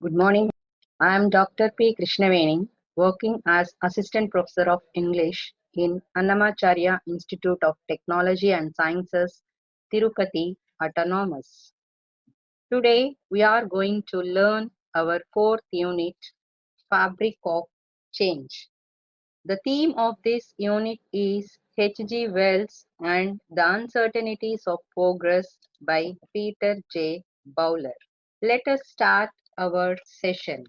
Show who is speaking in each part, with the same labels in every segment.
Speaker 1: Good morning. I am Dr. P. Krishnaveni, working as Assistant Professor of English in Annamacharya Institute of Technology and Sciences, Tirupati, Autonomous. Today, we are going to learn our fourth unit, Fabric of Change. The theme of this unit is H.G.Wells and the Uncertainties of Progress by Peter.J.Bowler. Let us start our session.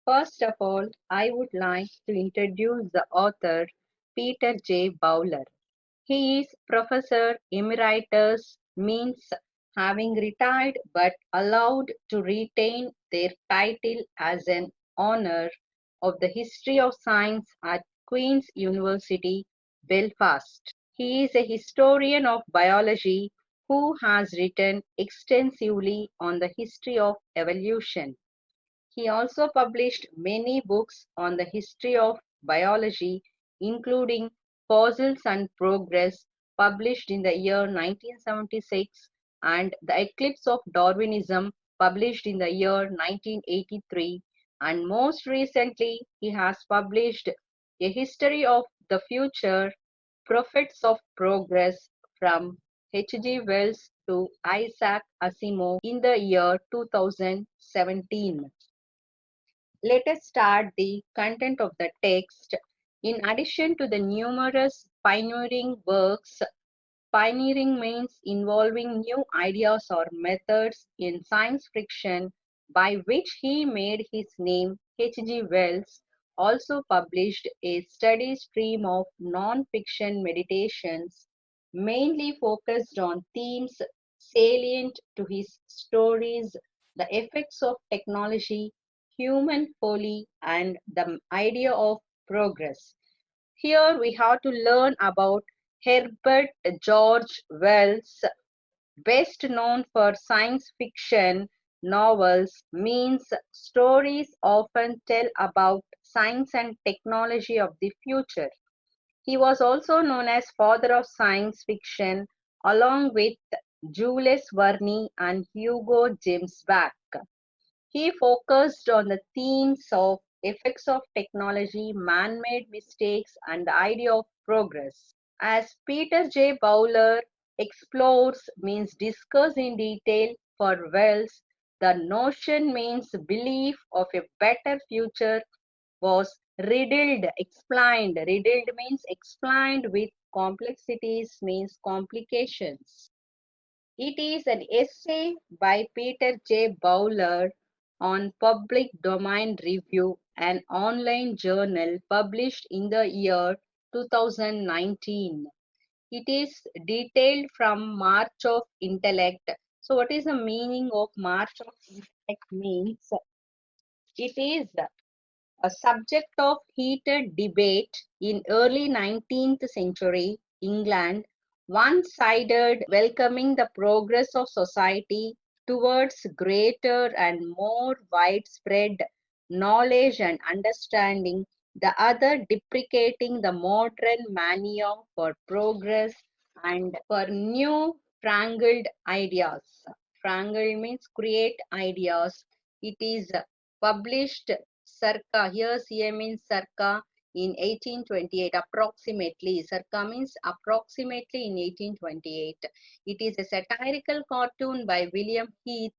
Speaker 1: First of all, I would like to introduce the author, Peter.J.Bowler. He is Professor Emeritus, means having retired but allowed to retain their title as an honor of the history of science at Queen's University, Belfast. He is a historian of biology who has written extensively on the history of evolution. He also published many books on the history of biology, including Fossils and Progress, published in the year 1976, and The Eclipse of Darwinism, published in the year 1983, and most recently he has published A History of the Future, Prophets of Progress, from H.G.Wells to Isaac Asimov in the year 2017. Let us start the content of the text. In addition to the numerous pioneering works, pioneering means involving new ideas or methods in science fiction, by which he made his name. H.G. Wells also published a steady stream of non-fiction meditations, mainly focused on themes salient to his stories: the effects of technology, human folly, and the idea of progress. Here we have to learn about Herbert George Wells, best known for science fiction novels, means stories often tell about science and technology of the future. He was also known as father of science fiction, along with Jules Verne and Hugo James Back. He focused on the themes of effects of technology, man-made mistakes, and the idea of progress. As Peter.J.Bowler explores, means discuss in detail, for Wells, the notion means belief of a better future was riddled, explained. Riddled means explained with complexities, means complications. It is an essay by Peter.J.Bowler on Public Domain Review, an online journal published in the year 2019. It is detailed from March of Intellect. So what is the meaning of March of Intellect? Means it is a subject of heated debate in early 19th century England, one-sided, welcoming the progress of society towards greater and more widespread knowledge and understanding, the other deprecating the modern mania for progress and for new frangled ideas. Frangled means create ideas. It is published circa, here CA means circa, in 1828, approximately. Circa means approximately in 1828. It is a satirical cartoon by William Heath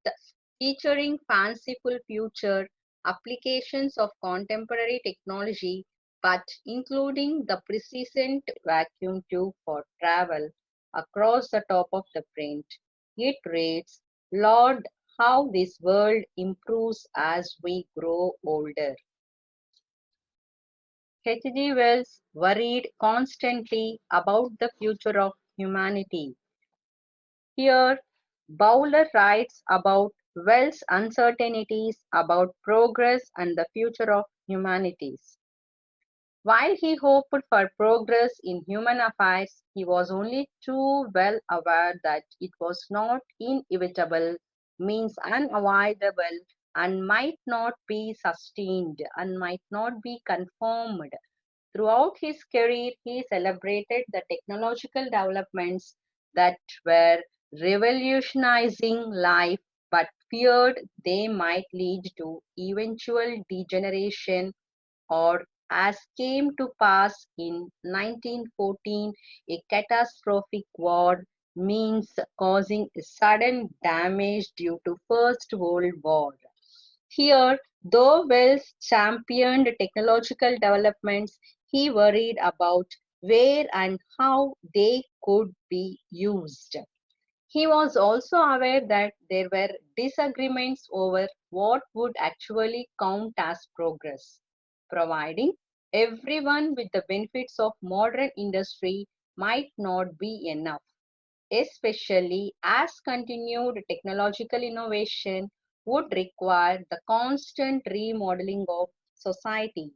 Speaker 1: featuring fanciful future applications of contemporary technology, but including the prescient vacuum tube for travel across the top of the print. It reads, Lord, how this world improves as we grow older. H.G. Wells worried constantly about the future of humanity. Here, Bowler writes about Wells' uncertainties about progress and the future of humanities. While he hoped for progress in human affairs, he was only too well aware that it was not inevitable, means unavoidable, and might not be sustained, and might not be confirmed. Throughout his career, he celebrated the technological developments that were revolutionizing life, but feared they might lead to eventual degeneration, or as came to pass in 1914, a catastrophic war, means causing sudden damage due to First World War. Here, though Wells championed technological developments, he worried about where and how they could be used. He was also aware that there were disagreements over what would actually count as progress. Providing everyone with the benefits of modern industry might not be enough, especially as continued technological innovation would require the constant remodeling of society.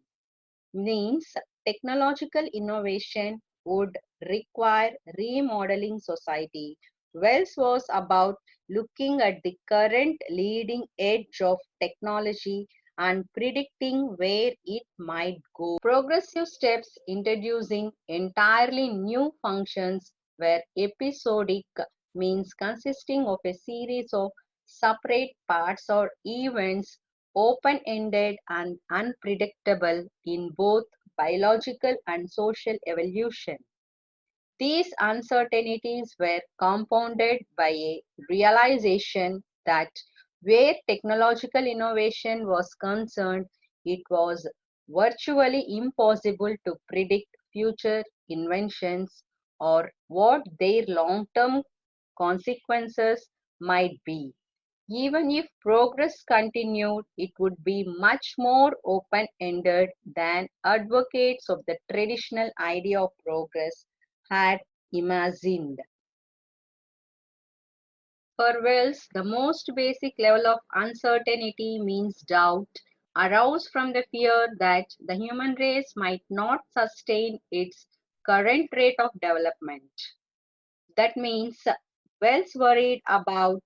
Speaker 1: Means technological innovation would require remodeling society. Wells was about looking at the current leading edge of technology and predicting where it might go. Progressive steps introducing entirely new functions were episodic, means consisting of a series of separate parts or events, open-ended and unpredictable in both biological and social evolution. These uncertainties were compounded by a realization that where technological innovation was concerned, it was virtually impossible to predict future inventions or what their long-term consequences might be. Even if progress continued, it would be much more open-ended than advocates of the traditional idea of progress had imagined. For Wells, the most basic level of uncertainty means doubt, aroused from the fear that the human race might not sustain its current rate of development. That means Wells worried about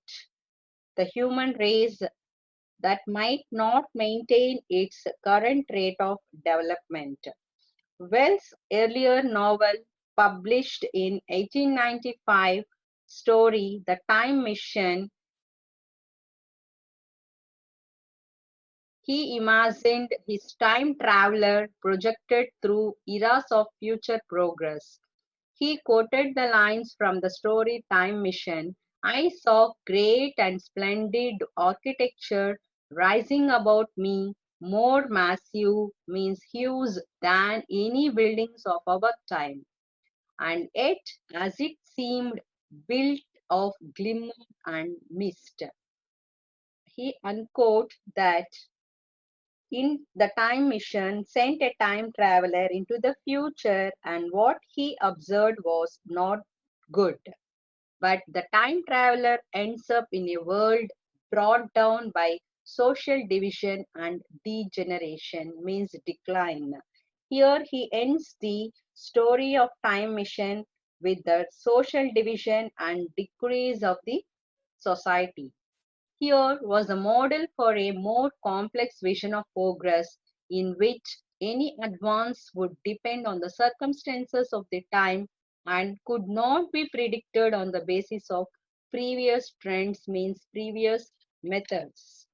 Speaker 1: the human race that might not maintain its current rate of development. Wells' earlier novel, published in 1895, story The Time Machine, he imagined his time traveler projected through eras of future progress. He quoted the lines from the story Time Machine. I saw great and splendid architecture rising about me, more massive, means huge than any buildings of our time, and yet as it seemed built of glimmer and mist. He unquote that in the time machine sent a time traveler into the future, and what he observed was not good. But the time traveler ends up in a world brought down by social division and degeneration, means decline. Here he ends the story of time machine with the social division and decrease of the society. Here was a model for a more complex vision of progress in which any advance would depend on the circumstances of the time and could not be predicted on the basis of previous trends, means previous methods.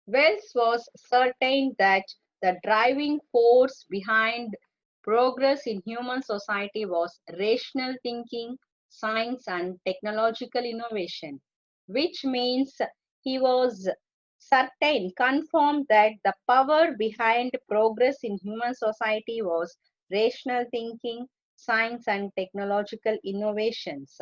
Speaker 1: Wells was certain that the driving force behind progress in human society was rational thinking, science, and technological innovation, which means he was certain, confirmed that the power behind progress in human society was rational thinking, science, and technological innovations.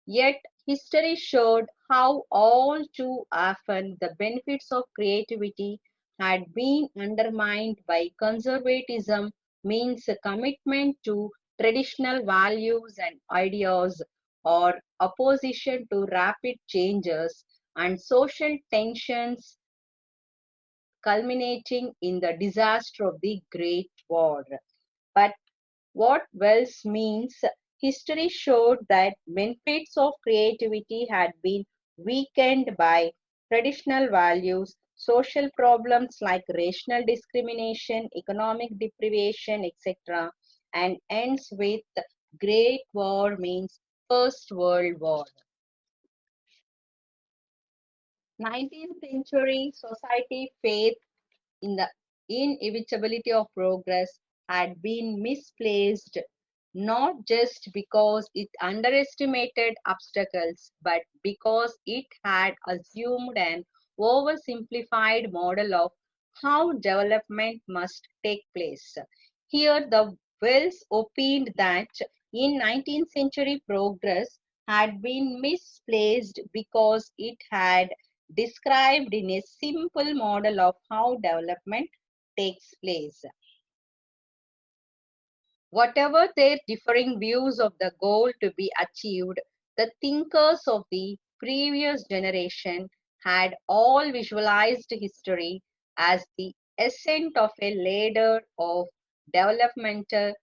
Speaker 1: Yet history showed how all too often the benefits of creativity had been undermined by conservatism, means a commitment to traditional values and ideas, or opposition to rapid changes, and social tensions culminating in the disaster of the Great War. But what Wells means, history showed that benefits of creativity had been weakened by traditional values, social problems like racial discrimination, economic deprivation, etc., and ends with Great War, means First World War. 19th century society faith in the inevitability of progress had been misplaced not just because it underestimated obstacles, but because it had assumed an oversimplified model of how development must take place. Here, the Wells opined that in 19th century progress had been misplaced because it had described in a simple model of how development takes place. Whatever their differing views of the goal to be achieved, the thinkers of the previous generation had all visualized history as the ascent of a ladder of developmental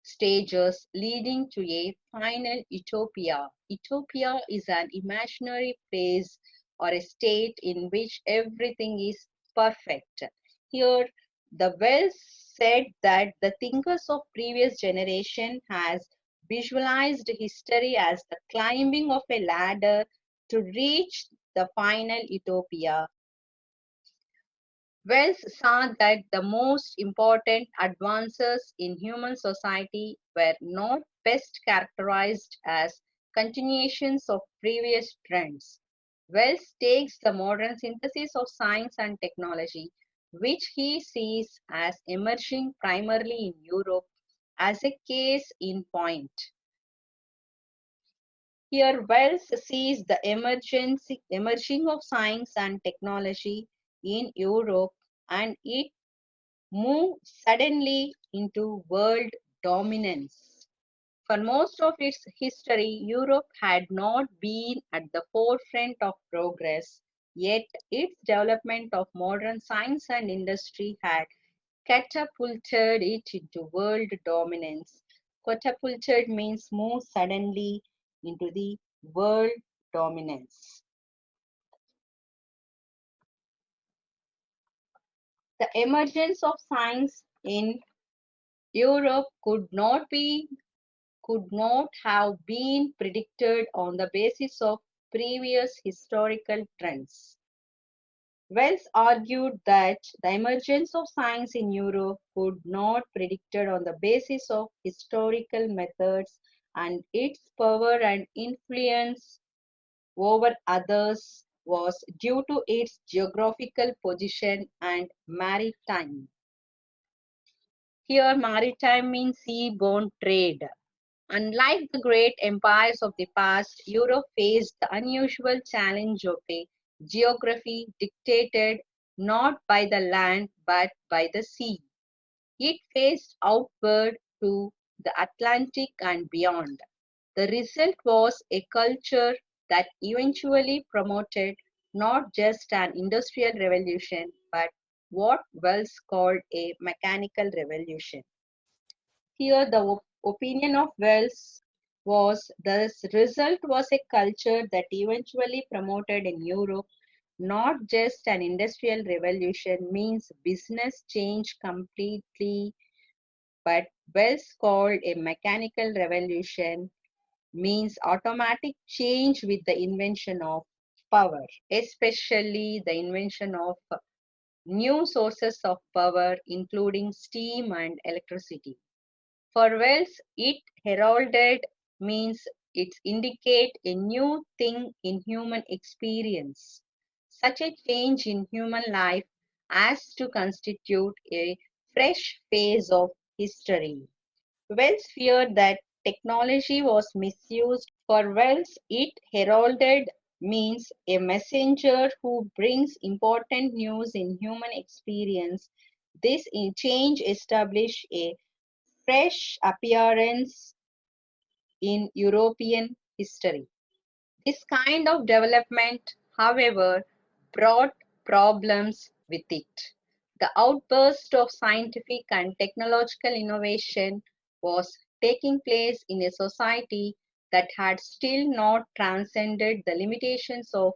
Speaker 1: stages leading to a final utopia. Utopia is an imaginary place or a state in which everything is perfect. Here, the Wells said that the thinkers of previous generation has visualized history as the climbing of a ladder to reach the final utopia. Wells saw that the most important advances in human society were not best characterized as continuations of previous trends. Wells takes the modern synthesis of science and technology, which he sees as emerging primarily in Europe, as a case in point. Here, Wells sees the emerging of science and technology in Europe and it move suddenly into world dominance. For most of its history, Europe had not been at the forefront of progress, yet its development of modern science and industry had catapulted it into world dominance. Catapulted means move suddenly into the world dominance. The emergence of science in Europe could not have been predicted on the basis of previous historical trends. Wells argued that the emergence of science in Europe could not be predicted on the basis of historical methods and its power and influence over others was due to its geographical position and maritime. Here, maritime means seaborne trade. Unlike the great empires of the past, Europe faced the unusual challenge of a geography dictated not by the land but by the sea. It faced outward to the Atlantic and beyond. The result was a culture that eventually promoted not just an industrial revolution but what Wells called a mechanical revolution. Here, the opinion of Wells was the result was a culture that eventually promoted in Europe not just an industrial revolution means business change completely, but Wells called a mechanical revolution means automatic change with the invention of power, especially the invention of new sources of power, including steam and electricity. For Wells, it heralded means it indicate a new thing in human experience, such a change in human life as to constitute a fresh phase of history. Wells feared that technology was misused. For Wells, it heralded means a messenger who brings important news in human experience. This change established a fresh appearance in European history. This kind of development, however, brought problems with it. The outburst of scientific and technological innovation was taking place in a society that had still not transcended the limitations of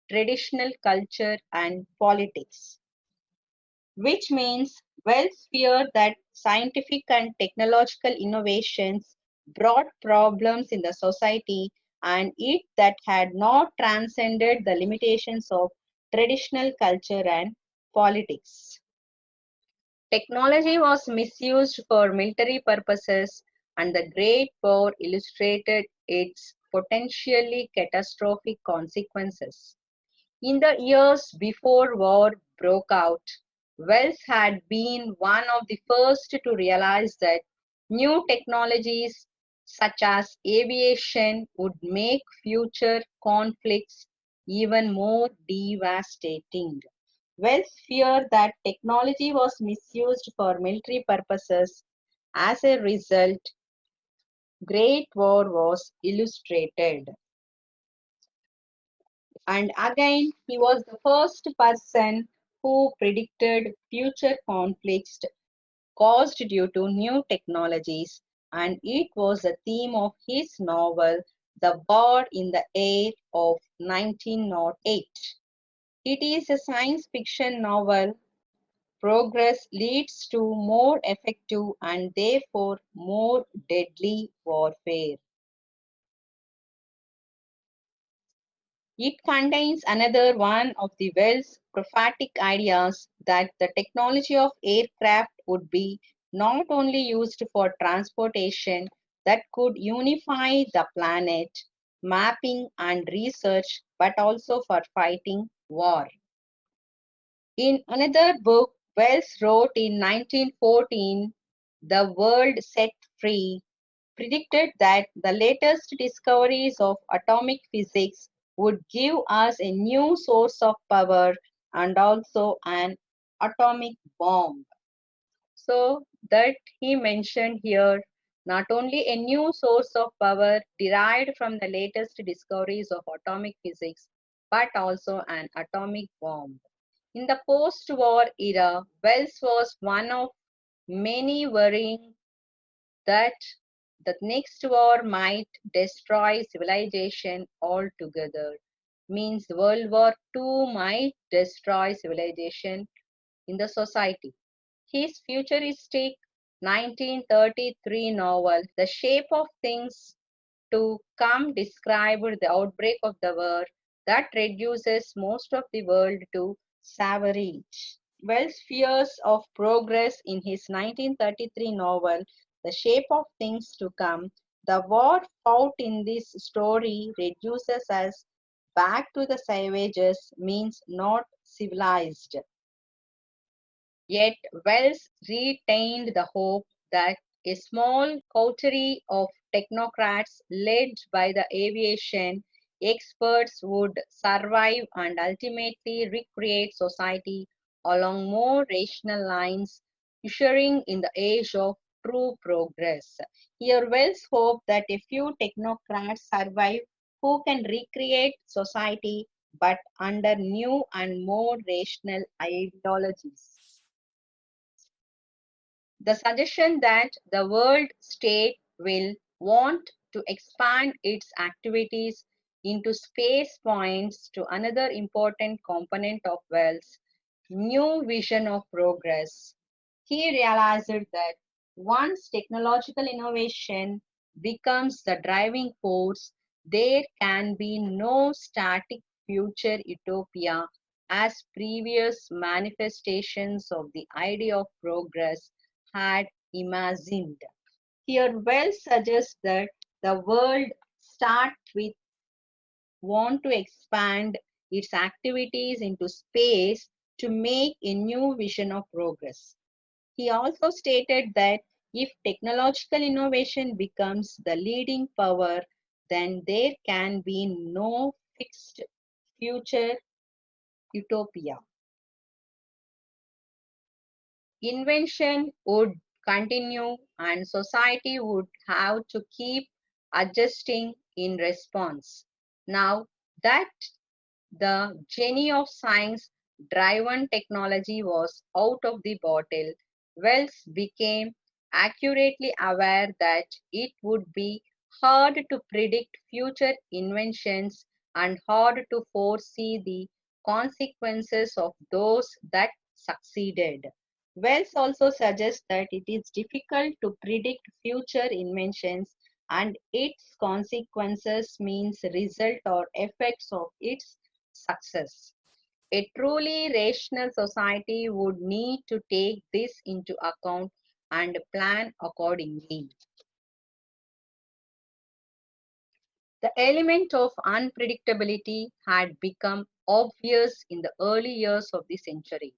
Speaker 1: traditional culture and politics, which means Wells feared that scientific and technological innovations brought problems in the society and it that had not transcended the limitations of traditional culture and politics. Technology was misused for military purposes, and the Great War illustrated its potentially catastrophic consequences. In the years before war broke out, Wells had been one of the first to realize that new technologies such as aviation would make future conflicts even more devastating. Wells feared that technology was misused for military purposes. As a result, Great War was illustrated. And again, he was the first person who predicted future conflicts caused due to new technologies, and it was the theme of his novel, The War in the Air of 1908. It is a science fiction novel. Progress leads to more effective and therefore more deadly warfare. It contains another one of the Wells' prophetic ideas that the technology of aircraft would be not only used for transportation that could unify the planet, mapping and research, but also for fighting war. In another book, Wells wrote in 1914, The World Set Free, predicted that the latest discoveries of atomic physics would give us a new source of power and also an atomic bomb. So that he mentioned here not only a new source of power derived from the latest discoveries of atomic physics, but also an atomic bomb. In the post-war era, Wells was one of many worrying that the next war might destroy civilization altogether. Means World War II might destroy civilization in the society. His futuristic 1933 novel, The Shape of Things to Come, described the outbreak of the war that reduces most of the world to savagery. Wells' fears of progress in his 1933 novel, The Shape of Things to Come, the war fought in this story reduces us back to the savages, means not civilized. Yet Wells retained the hope that a small coterie of technocrats led by the aviation experts would survive and ultimately recreate society along more rational lines, ushering in the age of true progress. Here Wells hoped that a few technocrats survive who can recreate society but under new and more rational ideologies. The suggestion that the world state will want to expand its activities into space points to another important component of Wells' new vision of progress. He realized that once technological innovation becomes the driving force, there can be no static future utopia as previous manifestations of the idea of progress had imagined. Here, Wells suggests that the world start with want to expand its activities into space to make a new vision of progress. He also stated that if technological innovation becomes the leading power, then there can be no fixed future utopia. Invention would continue and society would have to keep adjusting in response. Now that the genie of science driven technology was out of the bottle, Wells became accurately aware that it would be hard to predict future inventions and hard to foresee the consequences of those that succeeded. Wells also suggests that it is difficult to predict future inventions and its consequences means result or effects of its success. A truly rational society would need to take this into account and plan accordingly. The element of unpredictability had become obvious in the early years of the century.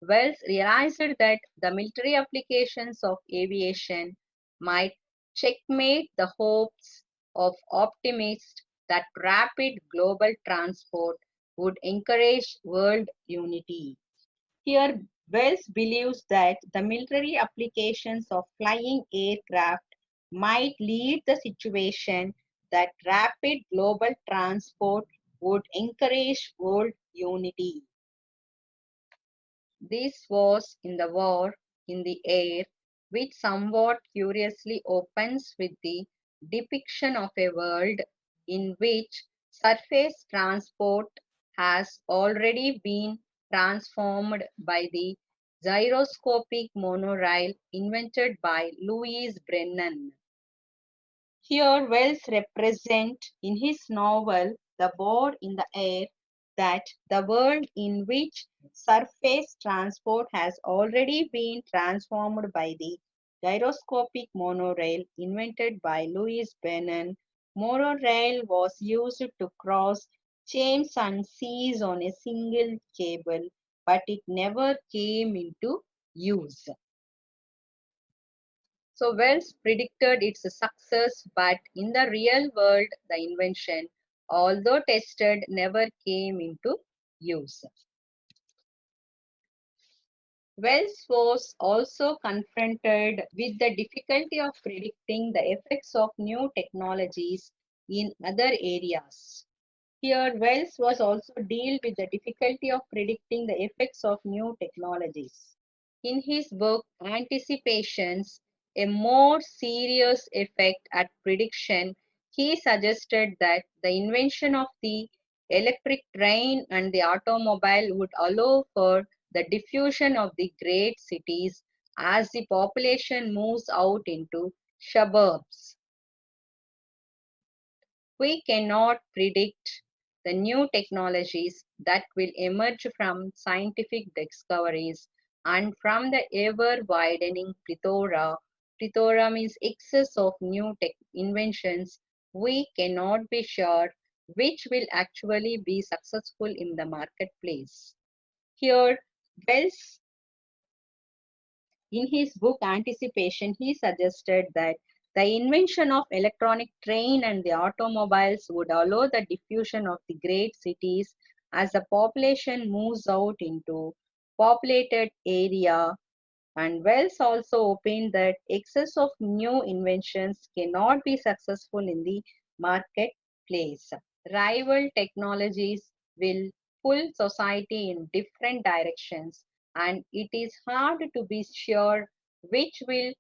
Speaker 1: Wells realized that the military applications of aviation might checkmate the hopes of optimists that rapid global transport would encourage world unity. Here, Wells believes that the military applications of flying aircraft might lead the situation that rapid global transport would encourage world unity. This was in the war in the air, which somewhat curiously opens with the depiction of a world in which surface transport has already been transformed by the gyroscopic monorail invented by Louis Brennan. Here Wells represents in his novel The Bird in the Air that the world in which surface transport has already been transformed by the gyroscopic monorail invented by Louis Brennan. Monorail was used to cross chains and seas on a single cable, but it never came into use. So Wells predicted its success, but in the real world, the invention, although tested, never came into use. Wells was also confronted with the difficulty of predicting the effects of new technologies in other areas. Here, Wells was also dealt with the difficulty of predicting the effects of new technologies. In his book Anticipations, a more serious effect at prediction, he suggested that the invention of the electric train and the automobile would allow for the diffusion of the great cities as the population moves out into suburbs. We cannot predict the new technologies that will emerge from scientific discoveries and from the ever widening plethora. Plethora means excess of new inventions. We cannot be sure which will actually be successful in the marketplace. Here, Wells in his book Anticipation, he suggested that the invention of electronic train and the automobiles would allow the diffusion of the great cities as the population moves out into populated area. And Wells also opined that excess of new inventions cannot be successful in the marketplace. Rival technologies will pull society in different directions, and it is hard to be sure which will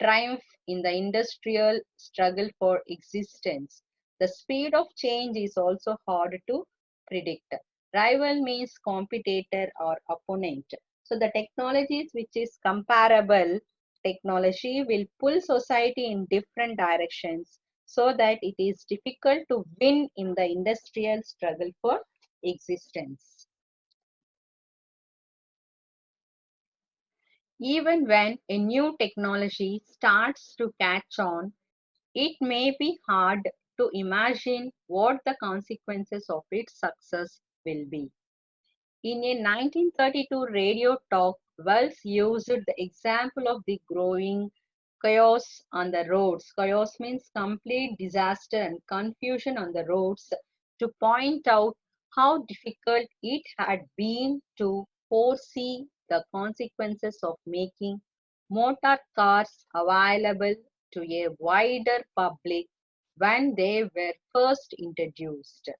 Speaker 1: triumph in the industrial struggle for existence. The speed of change is also hard to predict. Rival means competitor or opponent. So the technologies which is comparable technology will pull society in different directions so that it is difficult to win in the industrial struggle for existence. Even when a new technology starts to catch on, it may be hard to imagine what the consequences of its success will be. In a 1932 radio talk, Wells used the example of the growing chaos on the roads. Chaos means complete disaster and confusion on the roads to point out how difficult it had been to foresee the consequences of making motor cars available to a wider public when they were first introduced.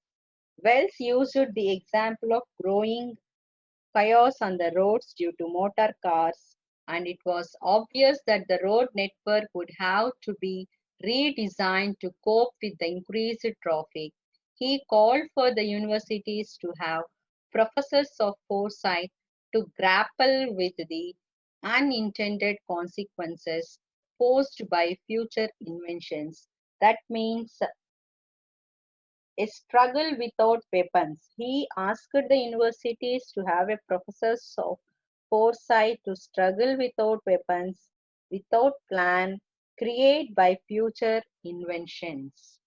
Speaker 1: Wells used the example of growing chaos on the roads due to motor cars, and it was obvious that the road network would have to be redesigned to cope with the increased traffic. He called for the universities to have professors of foresight to grapple with the unintended consequences posed by future inventions. That means A struggle without weapons. He asked the universities to have a professors of foresight to struggle without weapons, without plan, create by future inventions.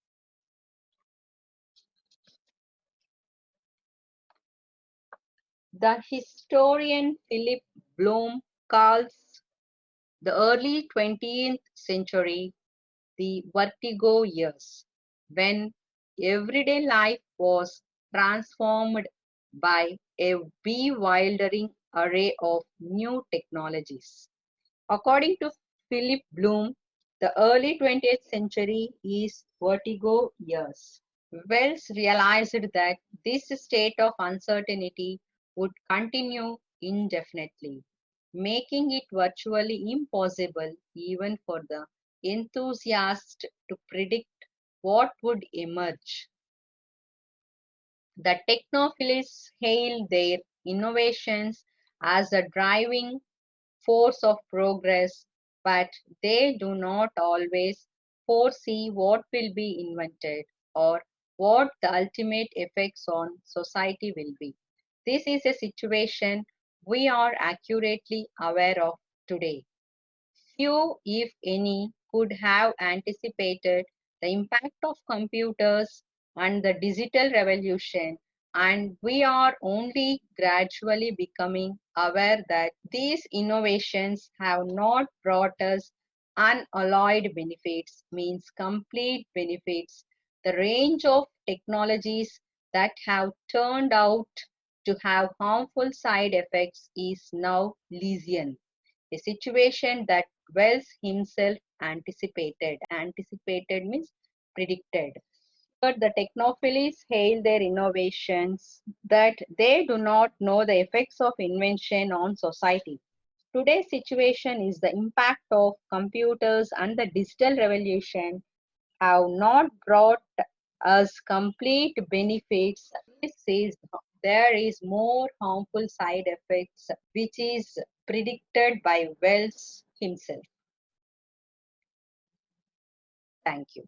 Speaker 1: The historian Philip Bloom calls the early 20th century the vertigo years, when everyday life was transformed by a bewildering array of new technologies. According to Philip Bloom, the early 20th century is vertigo years. Wells realized that this state of uncertainty would continue indefinitely, making it virtually impossible even for the enthusiast to predict what would emerge. The technophiles hail their innovations as a driving force of progress, but they do not always foresee what will be invented or what the ultimate effects on society will be. This is a situation we are accurately aware of today. Few, if any, could have anticipated the impact of computers and the digital revolution, and we are only gradually becoming aware that these innovations have not brought us unalloyed benefits, means complete benefits. The range of technologies that have turned out to have harmful side effects is now legion, a situation that Wells himself anticipated. Anticipated means predicted. But the technophiles hail their innovations that they do not know the effects of invention on society. Today's situation is the impact of computers and the digital revolution have not brought us complete benefits. This says there is more harmful side effects, which is predicted by Wells himself. Thank you.